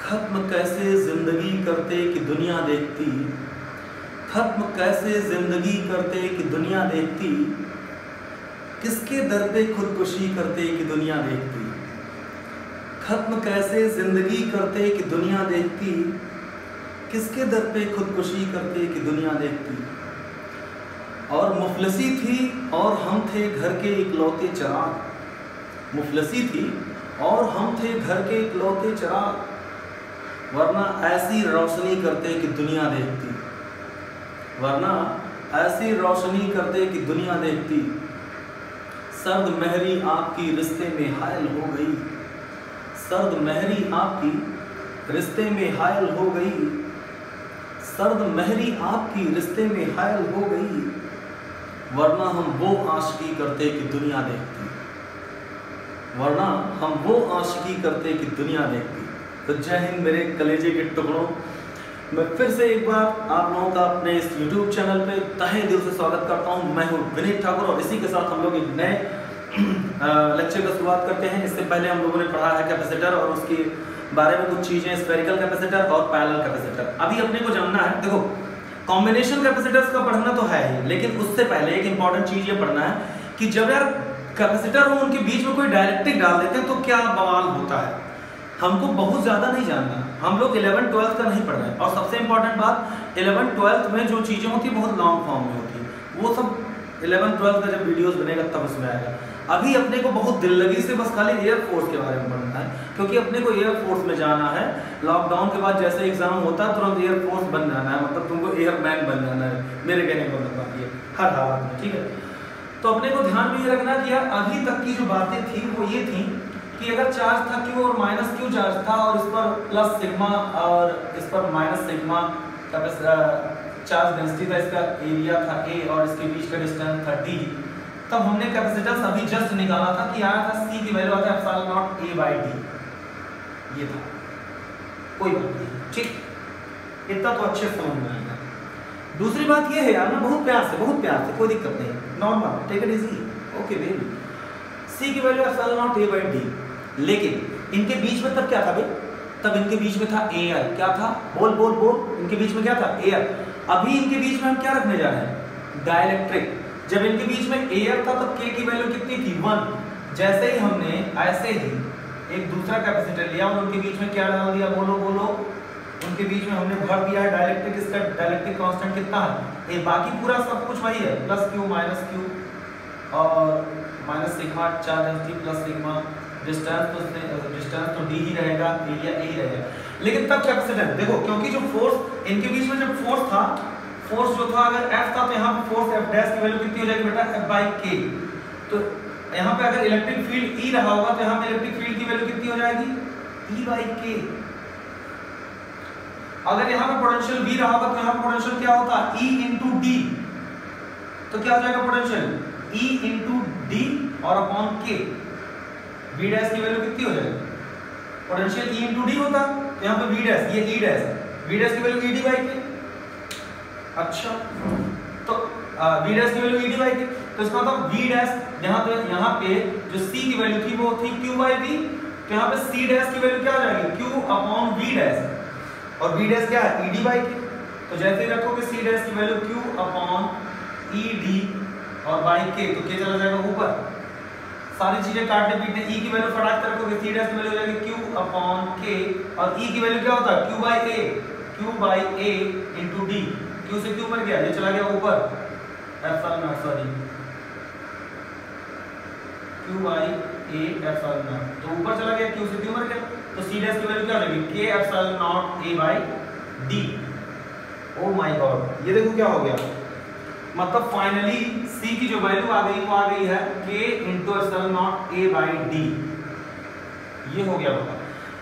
खत्म कैसे जिंदगी करते कि दुनिया देखती, खत्म कैसे जिंदगी करते कि दुनिया देखती, किसके दर पे खुदकुशी करते कि दुनिया देखती। खत्म कैसे जिंदगी करते कि दुनिया देखती, किसके दर पे खुदकुशी करते कि दुनिया देखती। और मुफलसी थी और हम थे घर के इकलौते चिराग, मुफलसी थी और हम थे घर के इकलौते चिराग, वरना ऐसी रोशनी करते कि दुनिया देखती, वरना ऐसी रोशनी करते कि दुनिया देखती। सर्द महरी आपकी रिश्ते में हायल हो गई, सर्द महरी आपकी रिश्ते में हायल हो गई, सर्द महरी आपकी रिश्ते में हायल हो गई, वरना हम वो आशिकी करते कि दुनिया देखती, वरना हम वो आशिकी करते कि दुनिया देखती। तो जय हिंद मेरे कलेजे के टुकड़ों, मैं फिर से एक बार आप लोगों का अपने इस YouTube चैनल पे तहे दिल से स्वागत करता हूं। मैं हूं विनीत ठाकुर और इसी के साथ हम लोग एक नए लेक्चर का शुरुआत करते हैं। इससे पहले हम लोगों ने पढ़ा है कैपेसिटर और उसके बारे में कुछ चीज़ें, स्फेरिकल कैपेसिटर और पैरेलल कैपेसिटर। अभी अपने को जानना है, देखो कॉम्बिनेशन कैपेसिटर्स का पढ़ना तो है ही, लेकिन उससे पहले एक इंपॉर्टेंट चीज़ ये पढ़ना है कि जब यार कैपेसिटर हो उनके बीच में कोई डायरेक्ट्रिक डाल देते हैं तो क्या बवाल होता है। हमको बहुत ज़्यादा नहीं जानना, हम लोग 11th-12th का नहीं पढ़ रहे हैं। और सबसे इंपॉर्टेंट बात 11th-12th में जो चीज़ें होती है बहुत लॉन्ग फॉर्म में होती है, वो सब 11th-12th का जब वीडियोस बनेगा तब उसमें आएगा। अभी अपने को बहुत दिल लगी से बस खाली एयरफोर्स के बारे में पढ़ना है, क्योंकि अपने को एयरफोर्स में जाना है। लॉकडाउन के बाद जैसे एग्जाम होता है तुरंत एयरफोर्स बन जाना है, मतलब तुमको एयरमैन बन जाना है, मेरे कहने का मतलब ये हर हालत में, ठीक है। तो अपने को ध्यान में ये रखना कि यार अभी तक की जो बातें थी वो ये थी कि अगर चार्ज था क्यू और माइनस क्यू चार्ज था और इस पर प्लस सिग्मा और इस पर माइनस सिग्मा चार्ज डेंसिटी था, इसका एरिया था ए और इसके बीच का डिस्टेंस था डी, तब हमने कैपेसिटेंस अभी जस्ट निकाला था कि आया था सी की वैल्यू आता है epsilon naught A by D, ये था। कोई बात नहीं, ठीक, इतना तो अच्छे समझ में आएगा। दूसरी बात ये है यार ना, बहुत प्यार से, कोई दिक्कत नहीं, normal, take it easy, okay baby. C की value epsilon naught A by D, लेकिन इनके बीच में तब क्या था भाई, तब इनके बीच में था एयर। क्या था, बोल बोल बोल, इनके बीच में क्या था, एयर। अभी इनके बीच में हम क्या रखने जा रहे हैं, डाइलेक्ट्रिक। जब इनके बीच में एयर था तब के की वैल्यू कितनी थी, 1। जैसे ही हमने ऐसे ही एक दूसरा कैपेसिटर लिया और उनके बीच में क्या डाल दिया, बोलो बोलो, उनके बीच में हमने भर दिया है डाइलेक्ट्रिक। इसका डाइलेक्ट्रिक कांस्टेंट कितना है, ए, बाकी पूरा सब कुछ वही है, प्लस क्यू माइनस क्यू और minus sigma charge density plus sigma, distance तो डी ही रहेगा, एरिया ए ही रहेगा। लेकिन तब कैपेसिटेंस देखो, क्योंकि जो फोर्स इनके बीच में जब फोर्स था, फोर्स जो था अगर F था तो यहाँ पे फोर्स F डैश की वैल्यू कितनी हो जाएगी बेटा, F बाई के। तो यहाँ पे अगर इलेक्ट्रिक फील्ड E रहा होगा तो यहाँ पे इलेक्ट्रिक फील्ड की वैल्यू कितनी हो जाएगी, E बाई के। अगर यहाँ पे पोटेंशियल V रहा होगा तो यहाँ पे पोटेंशियल क्या होता है, E इंटू डी। तो क्या हो जाएगा पोटेंशियल, E इंटू डी और अपॉन के। V डैश की वैल्यू कितनी हो जाएगी, पोटेंशियल E इंटू डी होता, तो यहाँ पे V डैश, ये E डैश, V डैश की वैल्यू E डी बाई के। अच्छा, तो V डैश की वैल्यू E डी बाई के, तो इसका मतलब V डैश यहाँ पे जो C की वैल्यू थी वो थी Q बाई V, तो यहाँ पे C डैश की वैल्यू क्या हो जाएगी, Q अपॉन V डैश, और V डैश क्या है, E डी बाई के। तो जैसे ही रखोगे C डैश की value Q upon E D और बाई के, तो क्या चला जाएगा ऊपर, सारी चीजें काटने पीटने, E की वैल्यू फटाक कर रखोगे, C डैश की वैल्यू हो जाएगी Q अपॉन K, और E की वैल्यू क्या होता है, Q by A into D. Q से Q मर गया, ये चला गया ऊपर, epsilon not, sorry Q by A epsilon not, तो ऊपर चला गया, Q से Q मर गया, तो C डैश की वैल्यू क्या हो जाएगी, K epsilon not A by D। Oh my God, ये देखो क्या हो गया, मतलब फाइनली C की जो वैल्यू आ गई वो आ गई है K into epsilon not A by D। ये हो गया बाबा,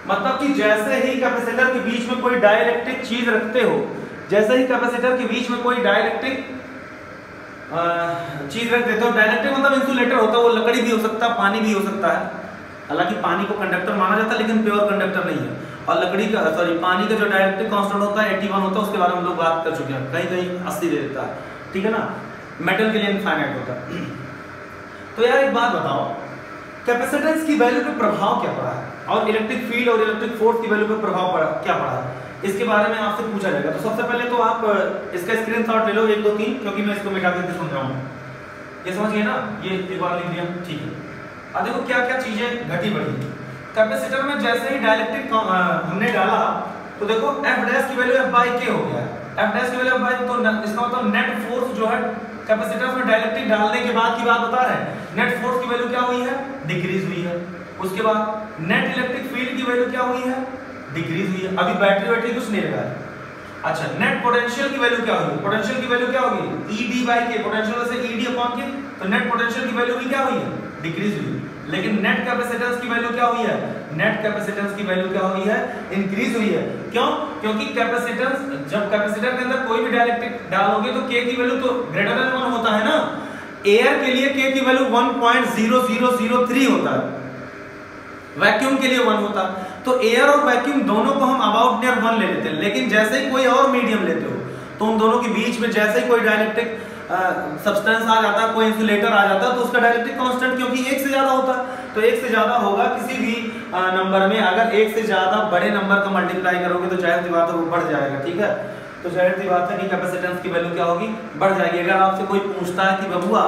मतलब कि जैसे ही कैपेसिटर के बीच में कोई डाइलेक्ट्रिक चीज रखते हो, जैसे ही कैपेसिटर के बीच में कोई डाइलेक्ट्रिक चीज रख देते हो, डाइलेक्ट्रिक मतलब इंसुलेटर होता है, वो लकड़ी भी हो सकता है, पानी भी हो सकता है। हालांकि पानी को कंडक्टर माना जाता है लेकिन प्योर कंडक्टर नहीं है। और लकड़ी का पानी का जो डाइलेक्ट्रिक कांस्टेंट होता है 81 होता है, उसके बारे में हम लोग बात कर चुके हैं, कहीं कहीं 80 दे देता है, ठीक है ना। मेटल के लिए इनफाइनाइट होता है। तो यार एक बात बताओ कैपेसिटेंस की वैल्यू पे प्रभाव क्या पड़ा है और इलेक्ट्रिक फील्ड और इलेक्ट्रिक फोर्स की वैल्यू पे प्रभाव क्या पड़ा है, इसके बारे में आपसे पूछा जाएगा। तो सबसे पहले तो आप इसका स्क्रीनशॉट ले लो 1 2 3, क्योंकि मैं इसको मिटा करके समझ रहा हूँ। ये समझ गए ना, ये एक बार लिख दिया, ठीक है। अब देखो क्या क्या चीजें घटी बढ़ी। कैपेसिटर में जैसे ही डाइलेक्ट्रिक हमने डाला तो देखो F डैश की वैल्यू F/K हो गया। F डैश की वैल्यू F/, तो इसका मतलब नेट फोर्स जो है कैपेसिटर में डाइलेक्ट्रिक डालने के बाद की बात बता रहे हैं, नेट फोर्स की वैल्यू क्या हुई है, डिक्रीज हुई है। उसके बाद नेट इलेक्ट्रिक फील्ड की वैल्यू क्या हुई है, डिक्रीज हुई है। अभी बैटरी कुछ नहीं लगा है। अच्छा, नेट पोटेंशियल की वैल्यू क्या होगी, पोटेंशियल की वैल्यू क्या होगी, ED/K, पोटेंशियल से ED/K, तो नेट पोटेंशियल की वैल्यू भी क्या हुई है, डिक्रीज हुई। लेकिन नेट कैपेसिटेंस की वैल्यू क्या हुई है, नेट कैपेसिटेंस की वैल्यू क्या हुई है, इंक्रीज हुई है। क्यों? क्योंकि कैपेसिटेंस, जब कैपेसिटर के अंदर कोई भी डाइलेक्ट्रिक डालोगे तो K की वैल्यू तो ग्रेटर देन 1 होता है ना। एयर के लिए K की वैल्यू 1.0003 होता है, वैक्यूम के लिए 1 होता है। तो एयर और वैक्यूम दोनों को हम अबाउट नियर 1 ले लेते हैं। लेकिन जैसे ही कोई और मीडियम लेते हो तो उन दोनों के बीच में जैसे ही कोई डाइलेक्ट्रिक सब्सटेंस आ जाता है, कोई इंसुलेटर आ जाता है, तो उसका डाइलेक्ट्रिक कांस्टेंट क्योंकि 1 से ज्यादा होता है, तो 1 से ज्यादा होगा किसी भी नंबर में। अगर 1 से ज्यादा बड़े नंबर का मल्टीप्लाई करोगे तो जाहिर सी बात है वो बढ़ जाएगा, ठीक है। तो जाहिर सी बात है कि कैपेसिटेंस की वैल्यू क्या होगी, बढ़ जाएगी। अगर आपसे कोई पूछता है कि बबुआ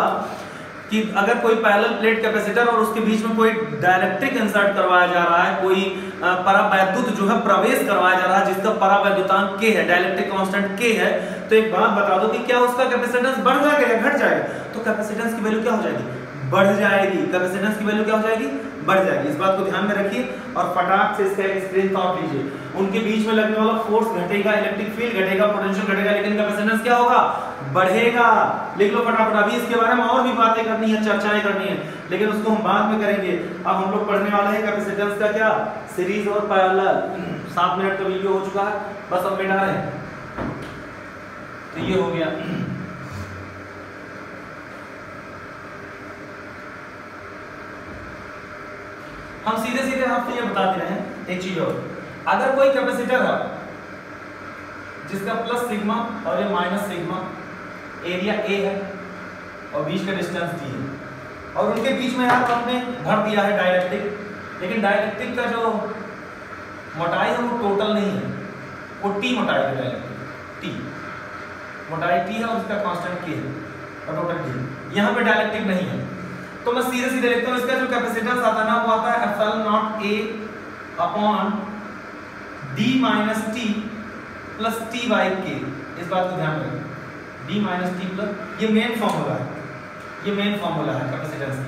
कि अगर कोई पैरेलल प्लेट कैपेसिटर और उसके बीच में कोई डाइलेक्ट्रिक इंसर्ट करवाया जा रहा है, कोई परावैद्युत जो है प्रवेश करवाया जा रहा है जिसका परावैद्युतांक K है, डाइलेक्ट्रिक कांस्टेंट K है, तो एक बात बता दो कि क्या उसका कैपेसिटेंस बढ़ जाएगा या घट जाएगा, तो कैपेसिटेंस की वैल्यू क्या हो जाएगी, बढ़ जाएगी। कैपेसिटेंस की वैल्यू क्या हो जाएगी, बढ़ जाएगी। इस बात को ध्यान में रखिए और फटाक से इसका एक स्क्रीनशॉट लीजिए। उनके बीच में लगने वाला फोर्स घटेगा, इलेक्ट्रिक फील्ड घटेगा, पोटेंशियल घटेगा, लेकिन कैपेसिटेंस क्या होगा, बढ़ेगा। लिख लो फटाफट। अभी इसके बारे में और भी बातें करनी है, चर्चाएं करनी है, लेकिन उसको हम बाद में करेंगे। अब हम लोग पढ़ने वाले हैं कैपेसिटेंस का क्या, सीरीज और पैरेलल। 7 मिनट का वीडियो हो चुका है, बस अब मिटा रहे हैं। तो ये हो गया। हम सीधे सीधे आपसे ये बताते रहे हैं एक चीज और। अगर कोई कैपेसिटर है जिसका प्लस सिग्मा और ये माइनस सिग्मा, एरिया A है और बीच का डिस्टेंस D है, और उनके बीच में यार आपने भर दिया है डाइलेक्ट्रिक, लेकिन डाइलेक्ट्रिक का जो मोटाई है वो टोटल नहीं है, वो T मोटाई है। डाइलेक्ट्रिक T मोटाई T है और उसका कांस्टेंट K है और टोटल D। यहाँ पे डाइलेक्ट्रिक नहीं है, तो मैं सीधे सीधे लिखता हूँ, इसका जो कैपेसिटेंस आता है ना वो आता है ε0A/D - T + T/K। इस बात को ध्यान रखें, D - T प्लस, ये मेन फॉर्मूला है, ये मेन फॉर्मूला है कैपेसिटेंस की।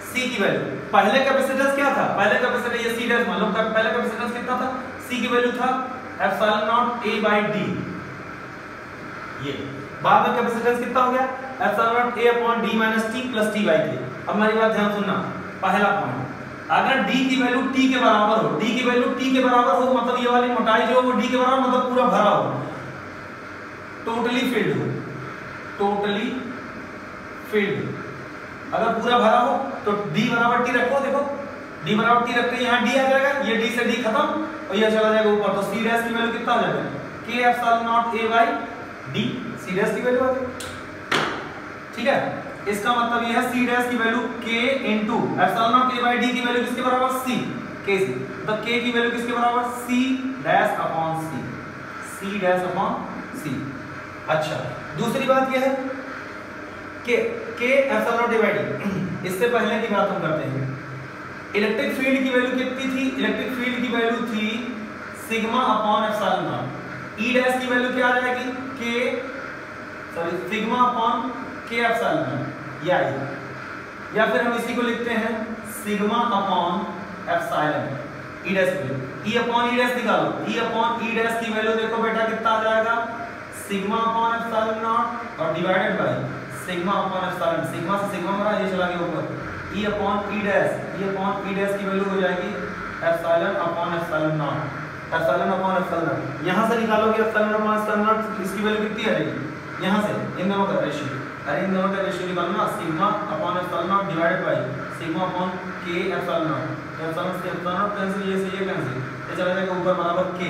C की वैल्यू, पहले कैपेसिटेंस क्या था, पहले कैपेसिटर ये C डैश मान लो, पहले कैपेसिटेंस कितना था, C की वैल्यू था ε0A/D। ये बाद में कैपेसिटेंस कितना हो गया, ε0A/D - T + T/K। अब मेरी बात ध्यान सुनना, पहला पॉइंट, अगर D की वैल्यू T के बराबर हो, D की वैल्यू T के बराबर हो, मतलब ये वाली मोटाई जो वो D के बराबर, मतलब पूरा भरा हो, टोटली फिल्ड हो, टोटली फिल्ड। अगर पूरा भरा हो तो D बराबर T रखो, देखो D बराबर T रखते यहाँ D आ जाएगा, ये D से D खत्म और ये चला जाएगा ऊपर, तो C डैश की वैल्यू कितना हो जाएगा, K ε0A/D, C डैश की वैल्यू आ गई, ठीक है। इसका मतलब ये है C डैश की वैल्यू K इनटू ε0A/D की वैल्यू किसके बराबर, C, K से, तो K की वैल्यू किसके बराबर, C dash upon C, C dash upon C। अच्छा, दूसरी बात यह है कि K ε0A/D, इससे पहले की बात हम करते हैं। इलेक्ट्रिक फील्ड की वैल्यू कितनी थी, इलेक्ट्रिक फील्ड की वैल्यू थी σ/ε0। E डैश की वैल्यू क्या आ जाएगी, σ/K/ε0, या फिर हम इसी को लिखते हैं σ/ε। E डैश की E/E डैश निकालो, E/E डैश की वैल्यू देखो बेटा कितना आ जाएगा, σ/ε0 और डिवाइडेड बाय σ/ε। सिग्मा से सिग्मा मरा, ये चला गया ऊपर, E/E डैश की वैल्यू हो जाएगी ε/ε0, ε/ε0। यहाँ से निकालोगे ε/ε0, इसकी वैल्यू कितनी आ जाएगी, यहाँ से इन दोनों का रेशियो, अरे इन दोनों का रेशियो निकालना, σ/ε0 डिवाइडेड बाय σ/K/ε0। ε/ε0 कैंसिल, ये से ये कैंसिल, ये चला जाएगा ऊपर बराबर K।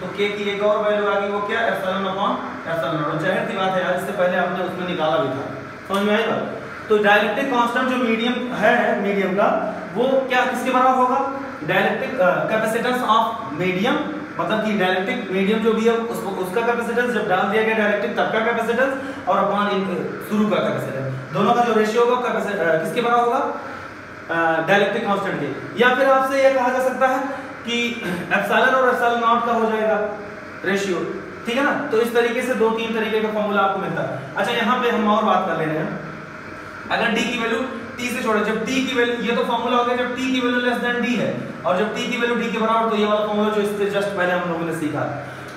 तो K की एक और वैल्यू आ गई, वो क्या, ε/ε0। जाहिर सी बात है यार, इससे पहले आपने उसमें निकाला भी था, समझ में आएगा। तो डाइलेक्ट्रिक कांस्टेंट जो मीडियम है, मीडियम का, वो क्या किसके बराबर होगा? डाइलेक्ट्रिक कैपेसिटेंस ऑफ मीडियम, मतलब कि डाइलेक्ट्रिक मीडियम जो भी है उसका कैपेसिटेंस जब डाल दिया गया डाइलेक्ट्रिक तब का कैपेसिटेंस और अपॉन शुरू का कैपेसिटेंस, दोनों का जो रेशियो होगा किसके बराबर होगा? डाइलेक्ट्रिक कांस्टेंट के। या फिर आपसे यह कहा जा सकता है कि एप्सिलॉन और एप्सिलॉन नॉट का हो जाएगा रेशियो, ठीक है ना। तो इस तरीके से 2-3 तरीके का फॉर्मूला आपको मिलता है। अच्छा, यहाँ पे हम और बात कर ले रहे हैं, अगर d की वैल्यू t से छोड़े, जब t की वैल्यू, ये तो फॉर्मूला हो गया जब t की वैल्यू लेस देन d है, और जब t की वैल्यू d के बराबर, तो ये वाला फॉर्मूला जो इससे जस्ट पहले हम लोगों ने सीखा।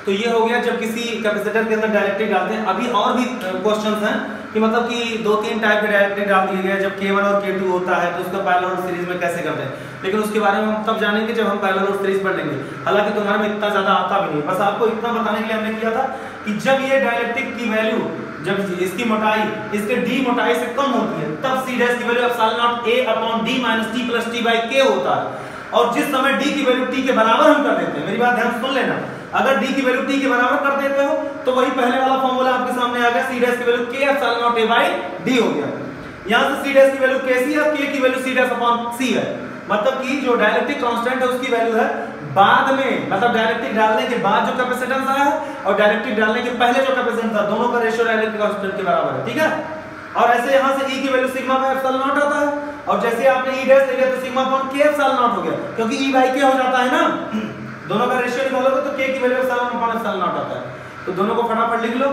तो ये हो गया जब किसी कैपेसिटर के अंदर डाइलेक्ट्रिक डालते हैं। अभी और भी क्वेश्चंस हैं कि मतलब कि 2-3 टाइप के डाइलेक्ट्रिक डाल दिए गए, जब K1 और K2 होता है तो उसका पैरेलल और सीरीज में कैसे करते हैं, लेकिन उसके बारे में हम तब जानेंगे जब हम पैरेलल और सीरीज पढ़ लेंगे। हालांकि तुम्हारे में इतना ज्यादा आता भी नहीं, बस आपको इतना बताने के लिए हमने किया था कि जब ये डाइलेक्ट्रिक की वैल्यू, जब इसकी मोटाई इसके d मोटाई से कम होती है, तब c डैश की value epsilon not a upon d minus t plus t by k होता है। और जिस समय d की वैल्यू t के बराबर हम कर देते हैं, मेरी बात ध्यान सुन लेना, अगर d की वैल्यू t के बराबर कर देते हो तो वही पहले वाला फॉर्मूला आपके सामने आ गया, c डैश की value k epsilon not a by d हो गया। यहां से c डैश की वैल्यू kc है, k की value c dash upon c है। मतलब कि जो डाइलेक्ट्रिक कांस्टेंट है उसकी वैल्यू है बाद में, मतलब डाइलेक्ट्रिक डालने के बाद जो कैपेसिटेंस आया है और डाइलेक्ट्रिक डालने के पहले जो कैपेसिटेंस था, दोनों का रेशियो डाइलेक्ट्रिक कांस्टेंट के बराबर है, ठीक है। और ऐसे यहां से E की value sigma by epsilon not आता है, और जैसे आपने E डैश ले लिया तो sigma upon K epsilon not हो गया, क्योंकि E बाय K हो जाता है ना, दोनों का रेशियो निकालोगे तो K की value epsilon upon epsilon not आता है। तो दोनों को फटाफट लिख लो।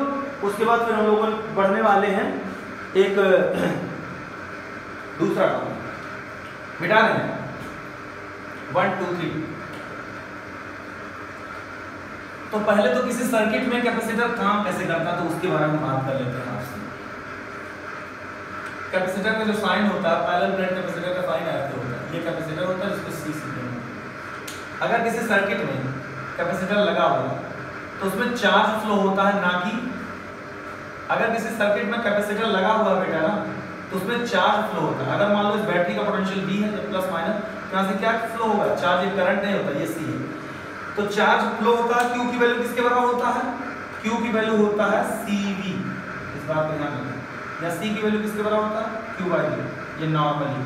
उसके बाद फिर हम लोग पढ़ने वाले हैं एक दूसरा टॉपिक, मिटा रहे हैं 1 2 3। तो पहले तो किसी सर्किट में कैपेसिटर काम कैसे करता है तो उसके बारे में बात कर लेते हैं आपसे। कैपेसिटर का जो साइन होता है, पैरेलल प्लेट कैपेसिटर का साइन ऐसे होता है, ये कैपेसिटर होता है जिसको C कहते हैं। अगर किसी सर्किट में कैपेसिटर लगा हुआ तो उसमें चार्ज फ्लो होता है, ना कि अगर किसी सर्किट में कैपेसिटर लगा हुआ बेटा ना तो उसमें चार्ज फ्लो होता है। अगर मान लो इस बैटरी का पोटेंशियल V है, जब प्लस माइनस, यहाँ से क्या फ्लो होगा? चार्ज, एक करंट नहीं होता, ये C है। तो चार्ज फ्लो होता है, Q की वैल्यू किसके बराबर होता है? Q की वैल्यू होता है CV, इस बात को ध्यान रखना। या C की वैल्यू किसके बराबर होता है? Q बाई V, ये नॉर्मली।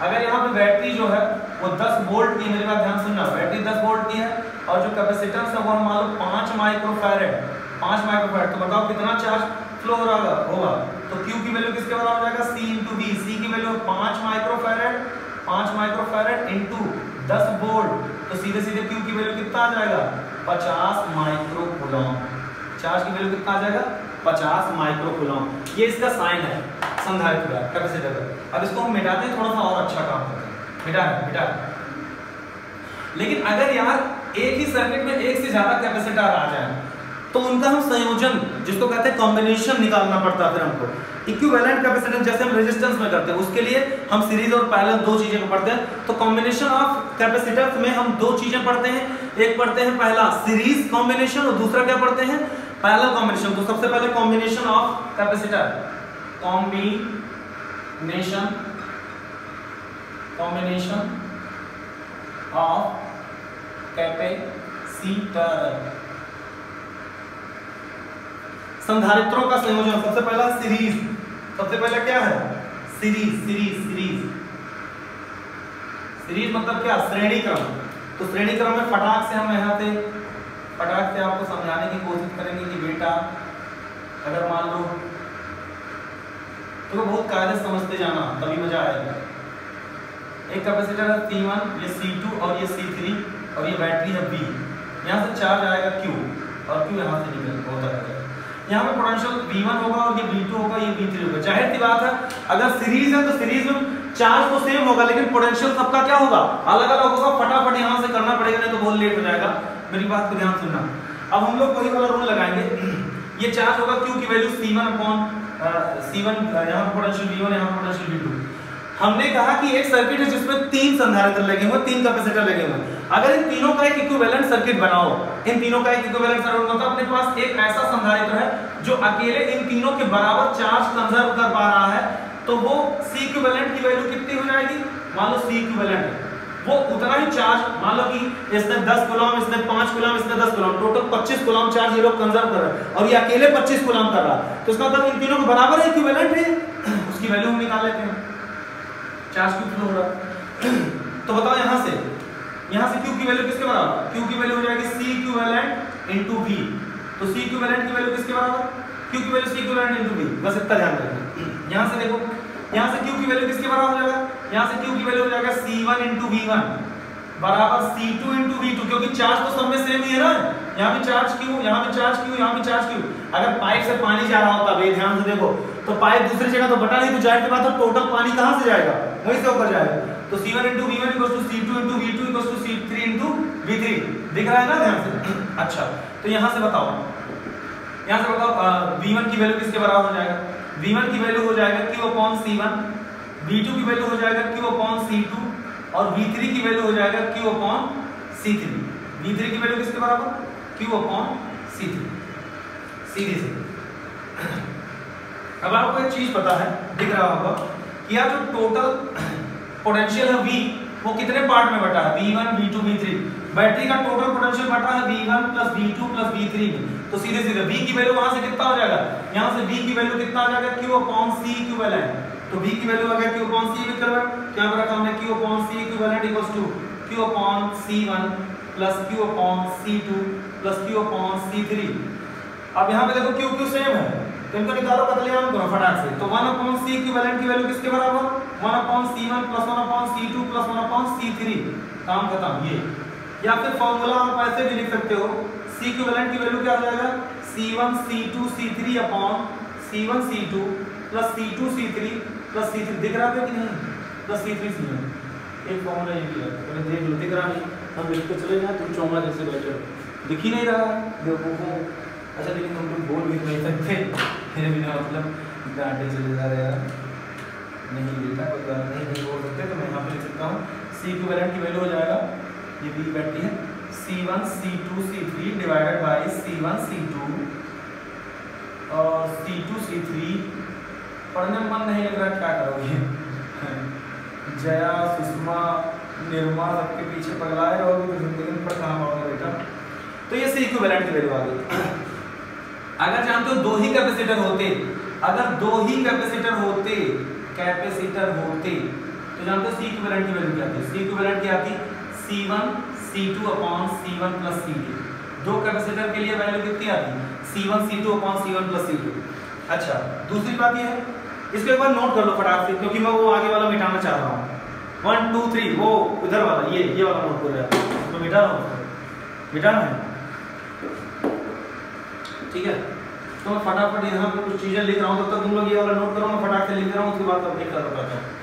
अगर यहाँ पे बैटरी जो है वो 10 वोल्ट की, मेरी बात ध्यान सुनना, बैटरी 10 वोल्ट की है और जो कैपेसिटेंस है वो मान लो 5 माइक्रोफैरेड, 5 माइक्रोफैरेड, तो बताओ कितना चार्ज फ्लो हो रहा होगा? तो Q की वैल्यू किसके बराबर हो जाएगा? C into V। C की value 5 microfarad, 5 microfarad into 10 volt, तो सीधे सीधे Q की वैल्यू कितना आ जाएगा? 50 माइक्रोकूलम। चार्ज की वैल्यू कितना आ जाएगा? 50 माइक्रोकूलम। ये इसका साइन है संधारित्र का, कैपेसिटर का। अब इसको हम मिटाते हैं, थोड़ा सा और अच्छा काम करते हैं, मिटा। लेकिन अगर यार एक ही सर्किट में एक से ज्यादा कैपेसिटर आ जाए तो उनका हम संयोजन, जिसको कहते हैं कॉम्बिनेशन, निकालना पड़ता है फिर हमको। इक्विवेलेंट कैपेसिटेंस जैसे हम रेजिस्टेंस में करते हैं, उसके लिए हम सीरीज और पैरेलल दो चीजें पढ़ते हैं। तो कॉम्बिनेशन ऑफ कैपेसिटेंस में हम दो चीजें पढ़ते हैं, एक पढ़ते हैं पहला सीरीज कॉम्बिनेशन और दूसरा क्या पढ़ते हैं? Parallel combination. तो सबसे पहले combination of capacitor, combination of capacitor, संधारित्रों का संयोजन। सबसे पहला सीरीज, सबसे पहला क्या है? सीरीज मतलब क्या? श्रेणी क्रम। तो श्रेणी क्रम में फटाक से हम यहाँ से आपको समझाने की कोशिश करेंगे कि बेटा अगर मान लो, तो बहुत कायदे समझते जाना, तभी मजा आएगा। एक कैपेसिटर है C1, ये C2 और ये C3 और ये बैटरी है B। यहाँ से चार्ज आएगा Q और Q यहाँ से निकल होता है। यहाँ पे पोटेंशियल V1 होगा और ये V2 होगा, ये V3 होगा। जाहिर सी बात है, अगर सीरीज है तो सीरीज में चार्ज तो सेम होगा लेकिन पोटेंशियल सबका क्या होगा? अलग अलग होगा। फटाफट यहाँ से करना पड़ेगा, नहीं तो बहुत लेट हो जाएगा। मेरी बात को ध्यान सुनना। अब हम लोग वही वाला रूल लगाएंगे। ये चार्ज होगा Q की वैल्यू C1 अपॉन C1, यहाँ पे पोटेंशियल V1, यहाँ पे पोटेंशियल V2। हमने कहा कि एक सर्किट है जिसमें 3 संधारित्र लगे हुए, 3 कैपेसिटर लगे हुए। अगर इन तीनों का एक इक्विवेलेंट सर्किट बनाओ, इन तीनों का एक इक्विवेलेंट सर्किट मतलब अपने पास एक ऐसा संधारित्र है जो अकेले इन तीनों के बराबर चार्ज कंजर्व कर पा रहा है, तो वो C इक्विवेलेंट की वैल्यू कितनी हो जाएगी? मान लो C इक्विवेलेंट वो उतना ही चार्ज, मान लो कि इसने 10 कूलम, इसने 5 कूलम, इसने 10 कूलम, टोटल 25 कूलम चार्ज ये लोग कंजर्व कर रहे हैं और ये अकेले 25 कूलम कर रहा है। तो इसका मतलब इन तीनों के बराबर है, इक्विवेलेंट है। उसकी वैल्यू हम निकाल लेते हैं, चार्ज क्यों फ्लो हो रहा है। तो बताओ यहाँ से Q की वैल्यू किसके बराबर, Q की वैल्यू हो जाएगी C इक्विवेलेंट इनटू V। तो C इक्विवेलेंट की वैल्यू किसके बराबर, Q की value C equivalent into V। बस इतना ध्यान रखना। यहाँ से देखो, यहाँ से Q की वैल्यू किसके बराबर हो जाएगा, यहाँ से Q की वैल्यू हो जाएगा C1 इनटू V1 बराबर C2 इनटू V2, क्योंकि चार्ज तो सब में सेम ही है ना, यहाँ भी चार्ज Q, यहाँ भी चार्ज Q, यहाँ भी चार्ज Q। अगर पाइप से पानी जा रहा होता है, ध्यान से देखो, तो पाइप दूसरी जगह तो बटा नहीं, तो जाने के बाद तो टोटल पानी कहाँ से जाएगा, वहीं से ऊपर जाएगा। तो C1 into V1 equals to C2 into V2 equals to C3 into V3। दिख रहा है ना ध्यान से। अच्छा, तो यहाँ से बताओ V1 की वैल्यू किसके बराबर हो जाएगा, V1 की वैल्यू हो जाएगा Q अपॉन C1, V2 की वैल्यू हो जाएगा Q अपॉन C2 और V3 की वैल्यू हो जाएगा Q अपॉन C3। V3 की वैल्यू किसके बराबर, Q अपॉन C3। सीधी से अब आपको एक चीज पता है, दिख रहा होगा कि यार जो टोटल पोटेंशियल है V, वो कितने पार्ट में बटा है, V1 V2 V3। बैटरी का टोटल पोटेंशियल बटा है V1 plus V2 plus V3 में। तो सीधे सीधे V की वैल्यू वहां से कितना हो जाएगा, यहाँ से V की वैल्यू कितना आ जाएगा, Q अपॉन C इक्विवेलेंट। तो V की वैल्यू आ गया Q अपॉन C इक्विवेलेंट, क्या रखा हमने, Q upon C equivalent equals to Q upon C1 plus Q upon C2 plus Q upon C3। अब यहाँ पे देखो Q सेम है, तो इनको निकालो, कतलेआम करो फटाक से। तो 1 अपॉन C इक्विवेलेंट की वैल्यू किसके बराबर, 1 upon C1 plus 1 upon C2 plus 1 upon C3। काम खत्म। ये या फिर फॉर्मूला आप ऐसे भी लिख सकते हो, C इक्विवेलेंट की वैल्यू क्या आ जाएगा, C1 C2 C3 upon C1 C2 plus C2 C3 plus C3। दिख रहा है कि नहीं, प्लस C3 C1। एक फॉर्मूला ये भी है, पहले देख लो, दिख रहा नहीं, हम लिख के चले जाएं, तुम चौंगा जैसे बैठे हो, दिख ही नहीं रहा है, देखो। अच्छा, लेकिन हम लोग बोल भी नहीं सकते, मेरे बिना मतलब डांटे चले जा रहे हैं, नहीं बेटा कोई बात नहीं बोल सकते, तो मैं यहाँ पे लिख सकता हूँ C इक्विवेलेंट की वैल्यू हो जाएगा, ये B बैठती है, C1 C2 C3 divided by C1 C2 और C2 C3। पढ़ने में मन नहीं लग रहा, क्या करोगे, जया सुषमा निर्मा सबके पीछे पगलाए रहोगे तो जिंदगी में पढ़ कहाँ पाओगे बेटा। तो ये C इक्विवेलेंट की वैल्यू आ गई। अगर जानते हो दो ही कैपेसिटर होते, अगर दो ही कैपेसिटर होते तो जानते हो C इक्विवेलेंट की वैल्यू क्या थी, C इक्विवेलेंट क्या थी, C1 C2 upon C1 plus C2। दो कैपेसिटर के लिए वैल्यू कितनी आती, C1 C2 upon C1 plus C2। अच्छा, दूसरी बात ये है, इसको एक बार नोट कर लो फटाक से, क्योंकि मैं वो आगे वाला मिटाना चाह रहा हूँ। 1 2 3 वो इधर वाला, ये वाला नोट कर रहा है, तो मिटा रहा हूँ, मिटाना है, ठीक है। तो मैं फटाफट यहाँ पे कुछ चीजें लिख रहा हूँ, तब तक तुम लोग ये वाला नोट करो, मैं फटाक से लिख रहा हूँ, उसके बाद अब एक कर बताता हूँ।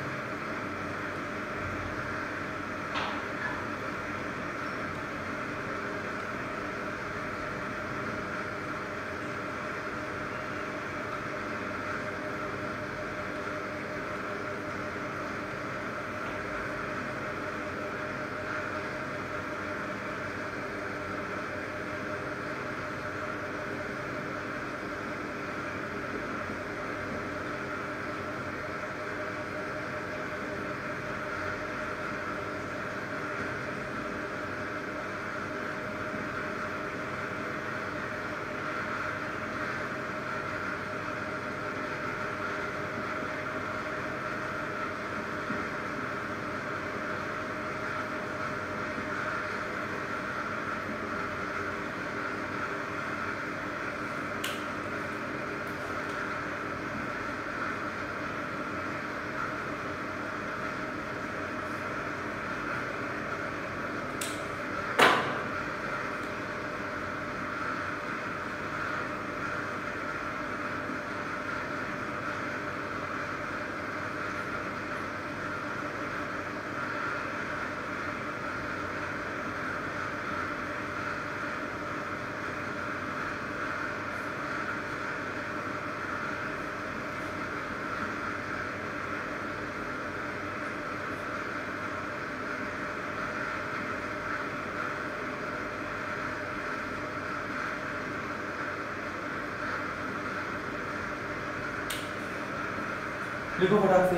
लिखो फटाक से,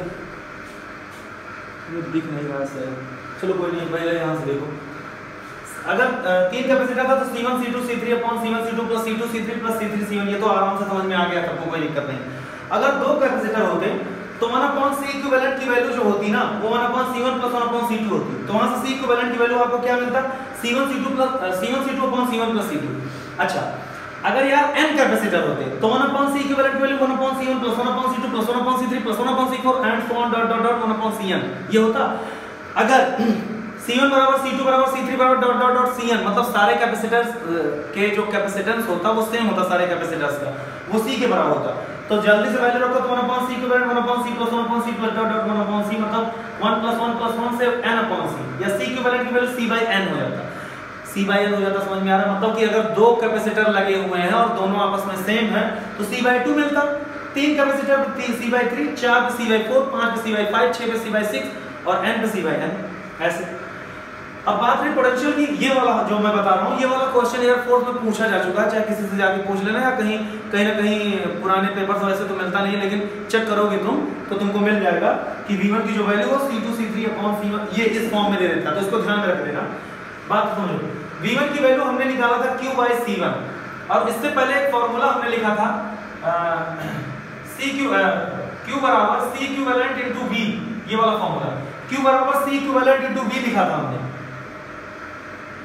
ये दिख नहीं रहा सर, चलो कोई नहीं, पहले यहाँ से देखो। अगर तीन कैपेसिटर था तो C1 C2 C3 upon C1 C2 plus C2 C3 plus C3 C1, ये तो आराम से समझ में आ गया, सबको कोई दिक्कत नहीं। अगर दो कैपेसिटर होते तो 1/c इक्विवेलेंट की वैल्यू जो होती ना वो 1/c1 + 1/c2 होती। तो वहां से c इक्विवेलेंट की वैल्यू आपको क्या मिलता? c1 c2 c2 अच्छा, अगर यार n कैपेसिटर होते तो 1/c इक्विवेलेंट की value 1/c1 + 1/c2 + 1/c3 + 1/c4 and so on dot dot dot 1/cn ये होता। अगर c1 = c2 = c3 dot dot dot cn मतलब सारे कैपेसिटर्स के जो कैपेसिटेंस होता वो सेम होता सारे कैपेसिटर्स का, वो c के बराबर होता। तो जल्दी से वैल्यू रखो तो 1/c equivalent 1/c + 1/c + dot dot 1/c मतलब 1 + 1 + 1 से n/c या c इक्विवेलेंट की वैल्यू c/n हो जाता। c/n हो जाता, समझ में आ रहा है? मतलब कि अगर दो कैपेसिटर लगे हुए हैं और दोनों आपस में सेम है तो c/2 मिलता। तीन कैपेसिटर पे c/3, 4 पे c/4, 5 पे c/5, 6 पे c/6 और n पे c/n ऐसे। अब बात रही पोटेंशियल की, ये वाला जो मैं बता रहा हूँ ये वाला क्वेश्चन एयर फोर्स में पूछा जा चुका है, चाहे किसी से जाके पूछ लेना या कहीं ना कहीं पुराने पेपर्स वैसे तो मिलता नहीं है, लेकिन चेक करोगे तुम तो तुमको मिल जाएगा कि v1 की जो वैल्यू है c2 c3/c1 ये इस फॉर्म में दे देता। तो इसको ध्यान में रख लेना। बात समझो, v1 की वैल्यू हमने निकाला था q/c1 और इससे पहले एक फॉर्मूला हमने लिखा था q बराबर c इक्विवेलेंट इनटू v, ये वाला फॉर्मूला q बराबर c इक्विवेलेंट इनटू v लिखा था हमने।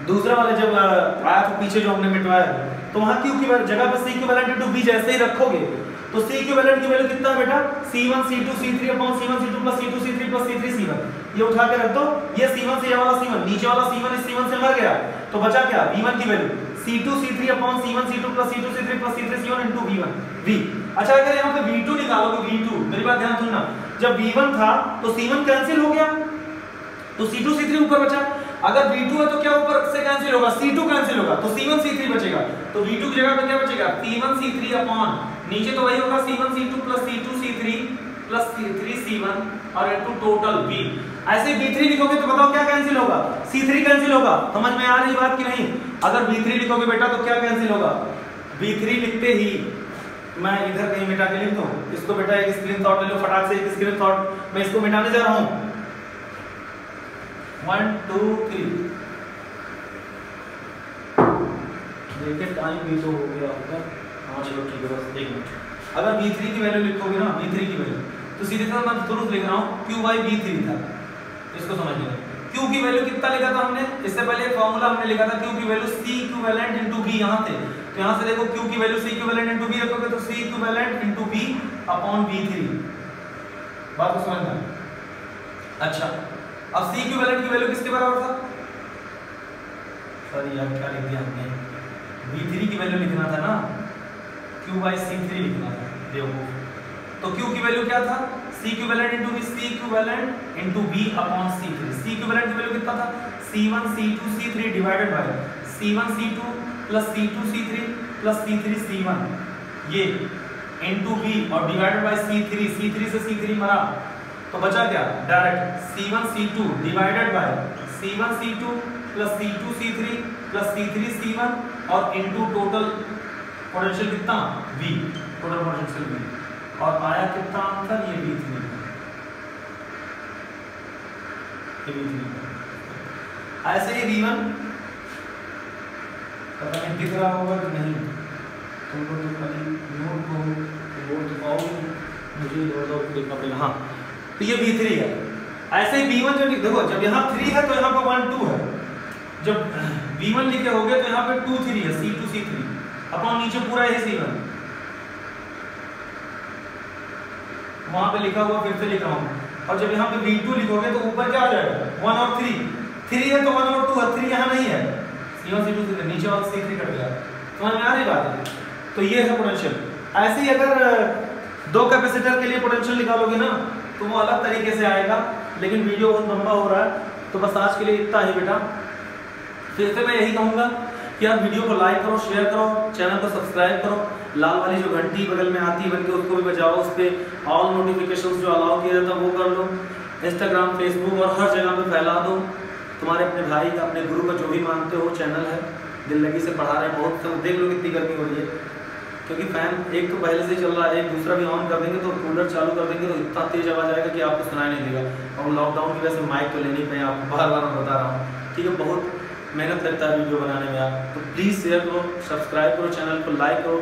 दूसरा वाले जब आया था पीछे जो हमने मिटवाया तो वहां q की जगह पे c इक्विवेलेंट इनटू v जैसे ही रखोगे तो c इक्विवेलेंट की वैल्यू कितना है बेटा? c1 c2 c3/c1 c2 + c2 c3 + c3 c1 ये उठा के रख दो। ये c1 से ये वाला c1, नीचे वाला c1 इस c1 से मर गया तो बचा क्या? v1 की value c2 c3/c1 c2 + c2 c3 + c3 c1 * v1 v। अच्छा, अगर यहां पे v2 निकालोगे, v2 मेरी बात ध्यान सुनना, जब v1 था तो c1 कैंसिल हो गया तो c2 c3 ऊपर बचा। अगर v2 है तो क्या ऊपर से कैंसिल होगा? c2 कैंसिल होगा तो c1 c3 बचेगा। तो v2 की जगह पे क्या बचेगा? c1 c3 अपॉन नीचे तो वही होगा c1 c2 + c2 c3 + c3 c1 और इनटू टोटल v। ऐसे ही v3 लिखोगे तो बताओ क्या कैंसिल होगा? c3 कैंसिल होगा। समझ में आ रही बात कि नहीं? अगर v3 लिखोगे बेटा तो क्या कैंसिल होगा? v3 लिखते ही मैं इधर कहीं मिटा के लिख दूं इसको बेटा, एक स्क्रीनशॉट ले लो फटाक से, एक स्क्रीनशॉट मैं इसको मिटाने जा रहा हूं। 1 2 3 देखिए टाइम भी तो हो गया होगा। हाँ चलो ठीक है, बस 1 मिनट। अगर v3 की वैल्यू लिखोगे ना, v3 की वैल्यू तो सीधे से मैं तुरंत लिख रहा हूँ q/v3 था, इसको समझ लेना। q की वैल्यू कितना लिखा था हमने? इससे पहले एक फार्मूला हमने लिखा था q की value c equivalent into v। यहां थे तो यहां से देखो q की value c equivalent into v रखोगे तो c equivalent into v upon v3। बात को समझना। अच्छा, अब c इक्विवेलेंट की वैल्यू किसके बराबर था? सॉरी यार क्या लिख दिया हमने, v3 की वैल्यू लिखना था ना, q/c3 लिखना था देखो। तो q की वैल्यू क्या था? c equivalent into v, c equivalent into v upon c3। c equivalent की वैल्यू कितना था? c1 c2 c3 divided by c1 c2 + c2 c3 + c3 c1 ये इनटू v और डिवाइडेड बाय c3। c3 से c3 मरा तो बचा क्या? Direct c1 c2 divided by c1 c2 + c2 c3 + c3 c1 और इनटू टोटल पोटेंशियल कितना? v, total potential v। और आया कितना आंसर? ये v3। ऐसे ही v1 पता नहीं दिख रहा होगा कि नहीं तुमको, तो खाली नोट को बोल तो पाओगे, मुझे नोट देखना पड़ेगा। हाँ, तो ये v3 है। ऐसे ही v1 जब देखो, जब यहाँ 3 है तो यहाँ पे 1 2 है, जब v1 लिखे होगे तो यहाँ पे 2 3 है, c2 c3 अपॉन नीचे पूरा है c1। वहां पे लिखा हुआ फिर से लिख रहा हूँ। और जब यहाँ पे v2 लिखोगे तो ऊपर क्या आ जाएगा? 1 और 3 है तो 1 और 2 है, 3 यहाँ नहीं है, c1 c2 c3 नीचे वाला c3 कट गया। समझ में आ रही बात है? तो ये है पोटेंशियल। ऐसे ही अगर दो कैपेसिटर के लिए पोटेंशियल निकालोगे ना तो वो अलग तरीके से आएगा, लेकिन वीडियो बहुत लंबा हो रहा है तो बस आज के लिए इतना ही बेटा। फिर से मैं यही कहूँगा कि आप वीडियो को लाइक करो, शेयर करो, चैनल को सब्सक्राइब करो, लाल वाली जो घंटी बगल में आती है बल्कि उसको भी बजाओ, उस पर ऑल नोटिफिकेशंस जो अलाउ किया जाता है वो कर लो। इंस्टाग्राम, फेसबुक और हर जगह पे फैला दो। तुम्हारे अपने भाई का, अपने गुरु का जो भी मानते हो चैनल है, दिल लगी से पढ़ा रहे हैं बहुत। तो देख लो कितनी गर्मी हो रही है, क्योंकि फैन एक तो पहले से चल रहा है, एक दूसरा भी ऑन कर देंगे तो कूलर चालू कर देंगे तो इतना तेज आवाज़ आएगा कि आपको सुनाई नहीं देगा। और लॉकडाउन की वजह से माइक तो ले नहीं पाए, आपको बार बार मैं बता रहा हूँ, ठीक है। बहुत मेहनत लगता है वीडियो बनाने में आप, तो प्लीज़ शेयर करो, सब्सक्राइब करो, चैनल को लाइक करो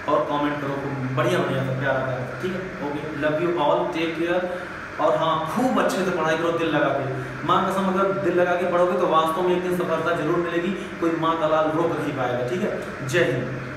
और कमेंट करो खूब बढ़िया बढ़िया सा प्यारा प्यारा, ठीक है। Okay, love you all, take care. और हाँ, खूब अच्छे से पढ़ाई करो दिल लगा के। माँ कसम अगर दिल लगा के पढ़ोगे तो वास्तव में एक दिन सफलता जरूर मिलेगी, कोई माँ का लाल रोक नहीं पाएगा, ठीक है। जय हिंद।